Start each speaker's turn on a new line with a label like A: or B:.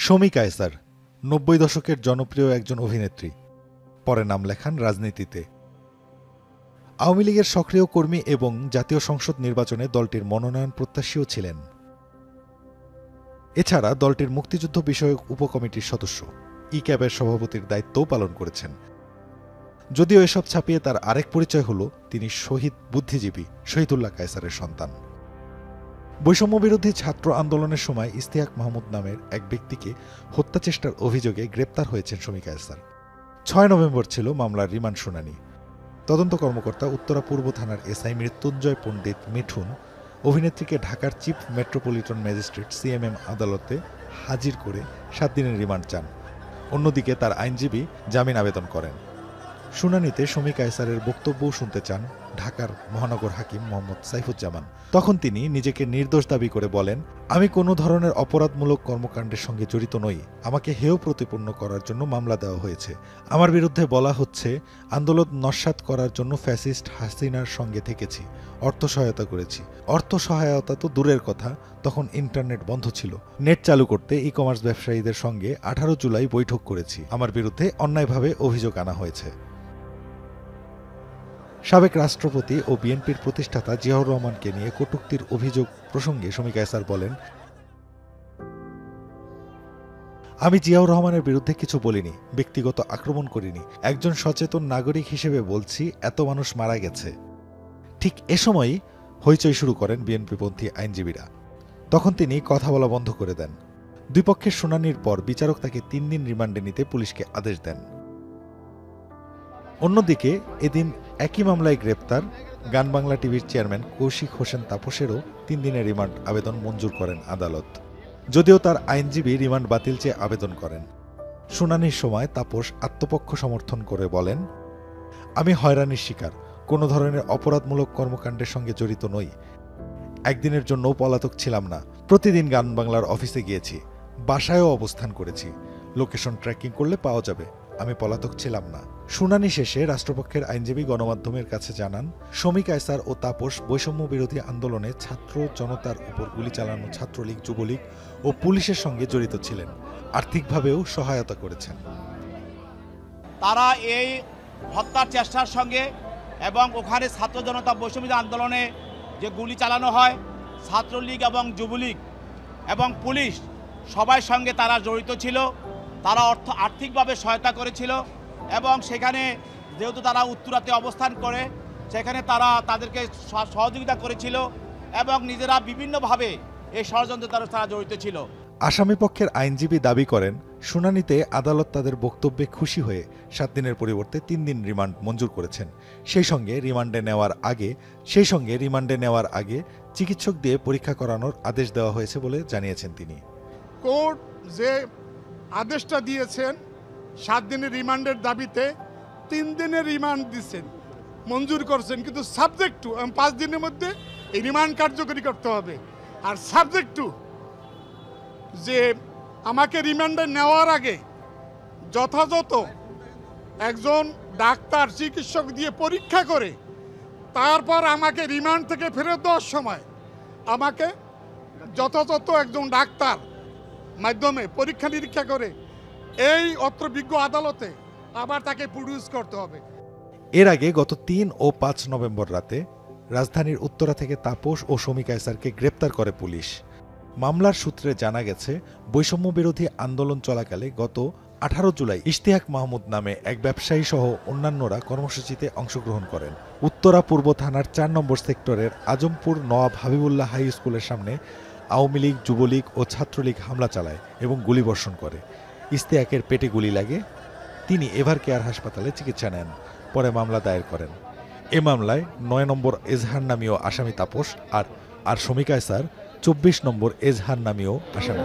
A: শমী কায়সার ৯০ দশকের জনপ্রিয় একজন অভিনেত্রী। পরে নাম লেখান রাজনীতিতে। আওয়ামী লীগের সক্রিয় কর্মী এবং জাতীয় সংসদ নির্বাচনে দলটির মনোনয়ন প্রত্যাশীও ছিলেন। এছাড়া দলটির মুক্তিযুদ্ধ বিষয়ক উপকমিটির সদস্য, ই-ক্যাবের সভাপতির দায়িত্বও পালন করেছেন। যদিও এসব ছাপিয়ে তার আরেক পরিচয় হল তিনি শহীদ বুদ্ধিজীবী শহীদুল্লাহ কায়সারের সন্তান। বৈষম্যবিরোধী ছাত্র আন্দোলনের সময় ইশতিয়াক মাহমুদ নামের এক ব্যক্তিকে হত্যাচেষ্টার অভিযোগে গ্রেপ্তার হয়েছেন শমী কায়সার। ৬ নভেম্বর ছিল মামলার রিমান্ড শুনানি। তদন্ত কর্মকর্তা উত্তরা পূর্ব থানার এসআই মৃত্যুঞ্জয় পণ্ডিত মিঠুন অভিনেত্রীকে ঢাকার চিফ মেট্রোপলিটন ম্যাজিস্ট্রেট সিএমএম আদালতে হাজির করে ৭ দিনের রিমান্ড চান। অন্যদিকে তার আইনজীবী জামিন আবেদন করেন। শুনানিতে শমী কায়সারের বক্তব্যও শুনতে চান ঢাকার মহানগর হাকিম মোহাম্মদ সাইফুজ্জামান। তখন তিনি নিজেকে নির্দোষ দাবি করে বলেন, আমি কোনো ধরনের অপরাধমূলক কর্মকাণ্ডের সঙ্গে জড়িত নই। আমাকে হেয় প্রতিপন্ন করার জন্য মামলা দেওয়া হয়েছে। আমার বিরুদ্ধে বলা হচ্ছে আন্দোলন নস্যাৎ করার জন্য ফ্যাসিস্ট হাসিনার সঙ্গে থেকেছি, অর্থ সহায়তা করেছি। অর্থ সহায়তা তো দূরের কথা, তখন ইন্টারনেট বন্ধ ছিল। নেট চালু করতে ই কমার্স ব্যবসায়ীদের সঙ্গে 18 জুলাই বৈঠক করেছি। আমার বিরুদ্ধে অন্যায়ভাবে অভিযোগ আনা হয়েছে। সাবেক রাষ্ট্রপতি ও বিএনপির প্রতিষ্ঠাতা জিয়াউর রহমানকে নিয়ে কটূক্তির অভিযোগ প্রসঙ্গে শমী কায়সার বলেন, আমি জিয়াউর রহমানের বিরুদ্ধে কিছু বলিনি, ব্যক্তিগত আক্রমণ করিনি। একজন সচেতন নাগরিক হিসেবে বলছি, এত মানুষ মারা গেছে। ঠিক এ সময়ই হইচই শুরু করেন বিএনপিপন্থী আইনজীবীরা। তখন তিনি কথা বলা বন্ধ করে দেন। দুই পক্ষের শুনানির পর বিচারক তাকে 3 দিন রিমান্ডে নিতে পুলিশকে আদেশ দেন। অন্যদিকে এদিন একই মামলায় গ্রেপ্তার গান বাংলা টিভির চেয়ারম্যান কৌশিক হোসেন তাপসেরও 3 দিনের রিমান্ড আবেদন মঞ্জুর করেন আদালত। যদিও তার আইনজীবী রিমান্ড বাতিল চেয়ে আবেদন করেন। শুনানির সময় তাপস আত্মপক্ষ সমর্থন করে বলেন, আমি হয়রানির শিকার, কোনো ধরনের অপরাধমূলক কর্মকাণ্ডের সঙ্গে জড়িত নই। একদিনের জন্যও পলাতক ছিলাম না। প্রতিদিন গান বাংলার অফিসে গিয়েছি, বাসায়ও অবস্থান করেছি। লোকেশন ট্র্যাকিং করলে পাওয়া যাবে। আমি পলাতক ছিলাম না। শুনানি শেষে রাষ্ট্রপক্ষের আইনজীবী গণমাধ্যমের কাছে জানান, শমী কায়সার ও তাপস বৈষম্য বিরোধী আন্দোলনে ছাত্র জনতার উপর গুলি চালানো ছাত্রলীগ, যুবলীগ ও পুলিশের সঙ্গে জড়িত ছিলেন। আর্থিকভাবেও সহায়তা করেছেন।
B: তারা এই হত্যার চেষ্টার সঙ্গে এবং ওখানে ছাত্র জনতা বৈষম্য আন্দোলনে যে গুলি চালানো হয়, ছাত্রলীগ এবং যুবলীগ এবং পুলিশ সবার সঙ্গে তারা জড়িত ছিল। তারা আর্থিকভাবে সহায়তা করেছিল এবং সেখানে যেহেতু তারা উত্তরাতে অবস্থান করে, সেখানে তারা তাদেরকে সহযোগিতা করেছিল এবং নিজেরা বিভিন্নভাবে এই ষড়যন্ত্রে তারা জড়িত ছিল।
A: আসামিপক্ষের আইনজীবী দাবি করেন, শুনানিতে আদালত তাদের বক্তব্যে খুশি হয়ে 7 দিনের পরিবর্তে 3 দিন রিমান্ড মঞ্জুর করেছেন। সেই সঙ্গে রিমান্ডে নেওয়ার আগে চিকিৎসক দিয়ে পরীক্ষা করানোর আদেশ দেওয়া হয়েছে বলে জানিয়েছেন তিনি।
C: কোর্ট যে আদেশটা দিয়েছেন 7 দিনের রিমান্ডের দাবিতে 3 দিনের রিমান্ড দিচ্ছেন, মঞ্জুর করছেন, কিন্তু সাবজেক্ট টু 5 দিনের মধ্যে এই রিমান্ড কার্যকরী করতে হবে। আর সাবজেক্ট টু যে আমাকে রিমান্ডে নেওয়ার আগে যথাযথ একজন ডাক্তার চিকিৎসক দিয়ে পরীক্ষা করে তারপর আমাকে রিমান্ড থেকে ফেরত দেওয়ার সময় আমাকে যথাযথ একজন ডাক্তার মাধ্যমে পরীক্ষা নিরীক্ষা করে এই অত্র বিজ্ঞ আদালতে আবার তাকে প্রডিউস করতে হবে।
A: এর আগে গত 3 ও 5 নভেম্বর রাতে রাজধানীর উত্তরা থেকে তাপস ও শমী কায়সারকে গ্রেপ্তার করে পুলিশ। মামলার সূত্রে জানা গেছে, বৈষম্য বিরোধী আন্দোলন চলাকালে গত 18 জুলাই ইশতিয়াক মাহমুদ নামে এক ব্যবসায়ী সহ অন্যান্যরা কর্মসূচিতে অংশগ্রহণ করেন। উত্তরা পূর্ব থানার 4 নম্বর সেক্টরের আজমপুর নওয়াব হাবিবুল্লাহ হাই স্কুলের সামনে আওয়ামী লীগ, যুবলীগ ও ছাত্রলীগ হামলা চালায় এবং গুলিবর্ষণ করে। ইশতিয়াকের পেটে গুলি লাগে। তিনি এভার কেয়ার হাসপাতালে চিকিৎসা নেন। পরে মামলা দায়ের করেন। এ মামলায় 9 নম্বর এজাহার নামীয় আসামি তাপস আর শমী কায়সার 24 নম্বর এজাহার নামীয় আসামি।